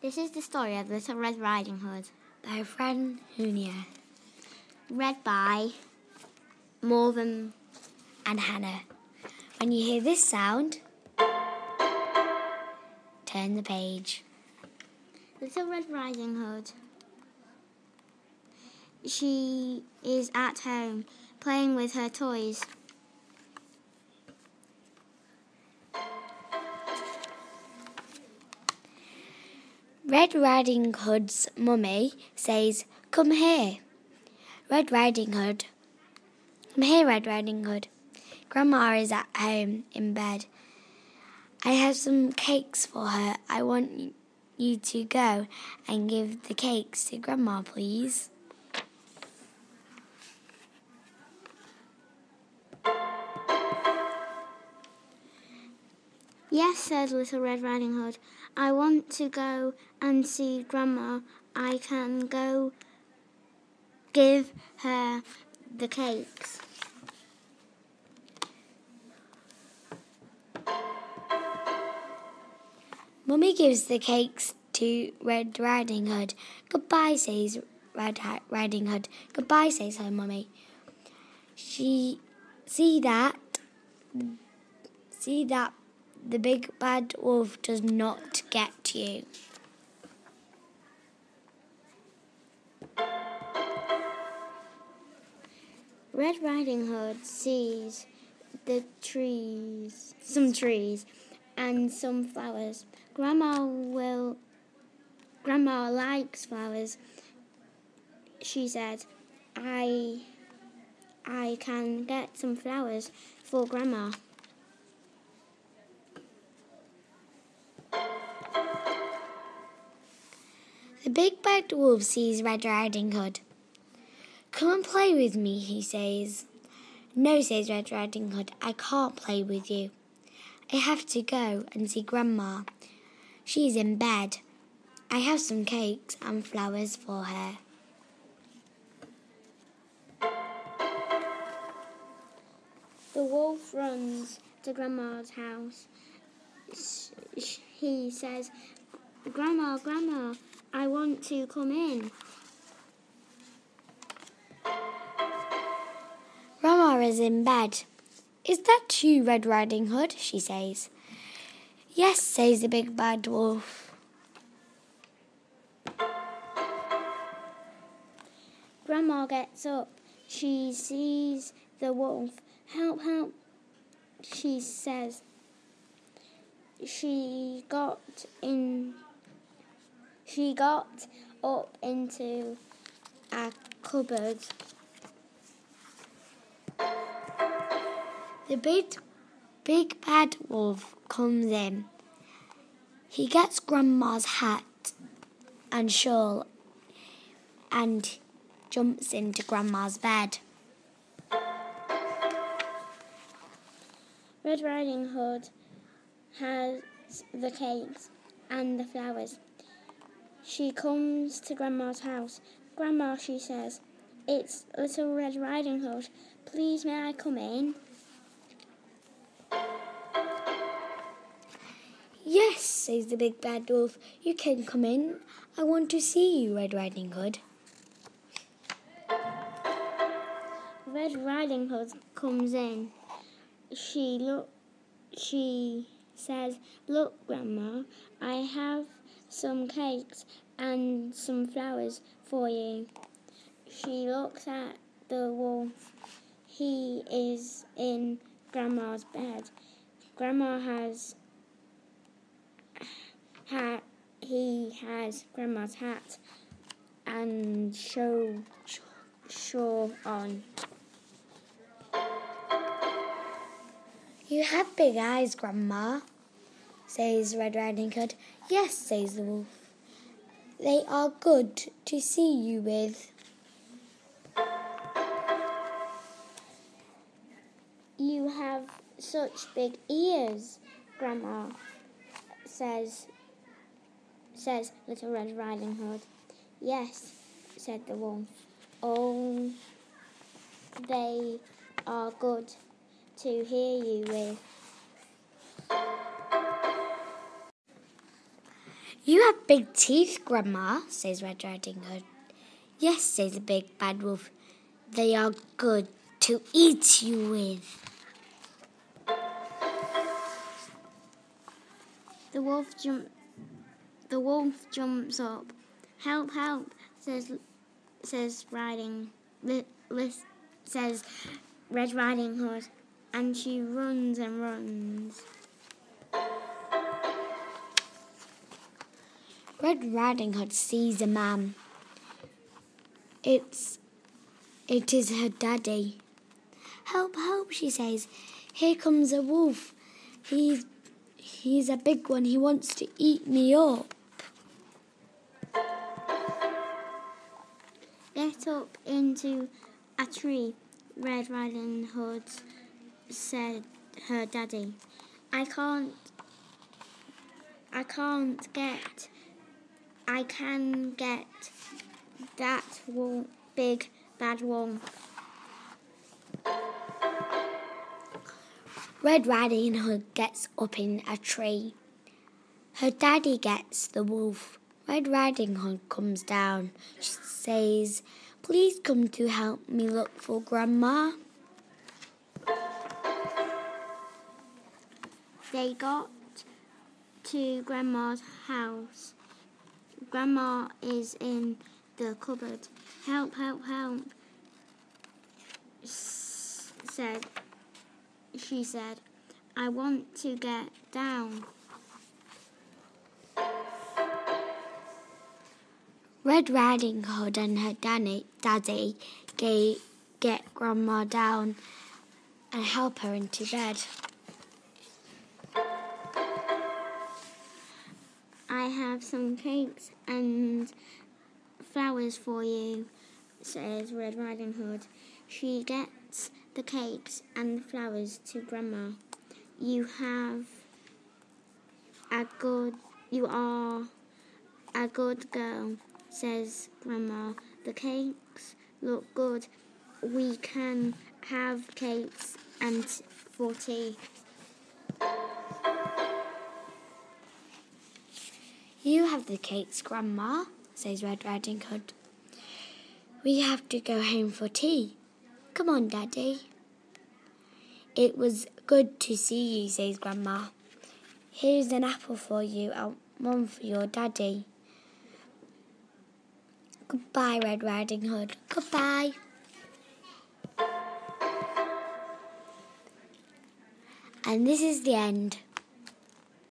This is the story of Little Red Riding Hood by Fran Hunier. Read by Morgan and Hannah. When you hear this sound, turn the page. Little Red Riding Hood. She is at home playing with her toys. Red Riding Hood's mummy says, "Come here, Red Riding Hood. Come here, Red Riding Hood. Grandma is at home in bed. I have some cakes for her. I want you to go and give the cakes to Grandma, please." Yes, said Little Red Riding Hood. I want to go and see Grandma. I can go give her the cakes. Mummy gives the cakes to Red Riding Hood. "Goodbye," says Red Riding Hood. "Goodbye," says her mummy. See that the big bad wolf does not get you. Red Riding Hood sees some trees and some flowers. Grandma likes flowers. She said, I can get some flowers for Grandma. The big bad wolf sees Red Riding Hood. "Come and play with me," he says. "No," says Red Riding Hood, "I can't play with you. I have to go and see Grandma. She's in bed. I have some cakes and flowers for her." The wolf runs to Grandma's house. He says, Grandma, Grandma, I want to come in." Grandma is in bed. "Is that you, Red Riding Hood?" she says. "Yes," says the big bad wolf. Grandma gets up. She sees the wolf. "Help, help," she says. She got up into a cupboard. The big bad wolf comes in. He gets Grandma's hat and shawl and jumps into Grandma's bed. Red Riding Hood has the cakes and the flowers. She comes to Grandma's house. "Grandma," she says, "it's Little Red Riding Hood. Please, may I come in?" "Yes," says the big bad wolf, "you can come in. I want to see you, Red Riding Hood." Red Riding Hood comes in. She says, "Look, Grandma, I have some cakes and some flowers for you." She looks at the wolf. He is in Grandma's bed. Grandma has Grandma's hat and shawl on. "You have big eyes, Grandma," says Red Riding Hood. "Yes," says the wolf. "They are good to see you with." "You have such big ears," Grandma says Little Red Riding Hood. "Yes," said the wolf. "Oh, they are good to hear you with." You have big teeth, Grandma, says Red Riding Hood. Yes, says the big bad wolf. They are good to eat you with. The wolf jumps up. Help, help, says Red Riding Hood, and she runs and runs. Red Riding Hood sees a man. It is her daddy. Help, help, she says. Here comes a wolf. He's a big one. He wants to eat me up. Get up into a tree, Red Riding Hood, said her daddy. I can get that big bad wolf. Red Riding Hood gets up in a tree. Her daddy gets the wolf. Red Riding Hood comes down. She says, please come to help me look for Grandma. They got to Grandma's house. Grandma is in the cupboard. Help, help, help, she said. I want to get down. Red Riding Hood and her daddy get Grandma down and help her into bed. I have some cakes and flowers for you, says Red Riding Hood. She gets the cakes and flowers to Grandma. You are a good girl, says Grandma. The cakes look good. We can have cakes and for tea. You have the cakes, Grandma, says Red Riding Hood. We have to go home for tea. Come on, Daddy. It was good to see you, says Grandma. Here's an apple for you and one for your daddy. Goodbye, Red Riding Hood. Goodbye. And this is the end.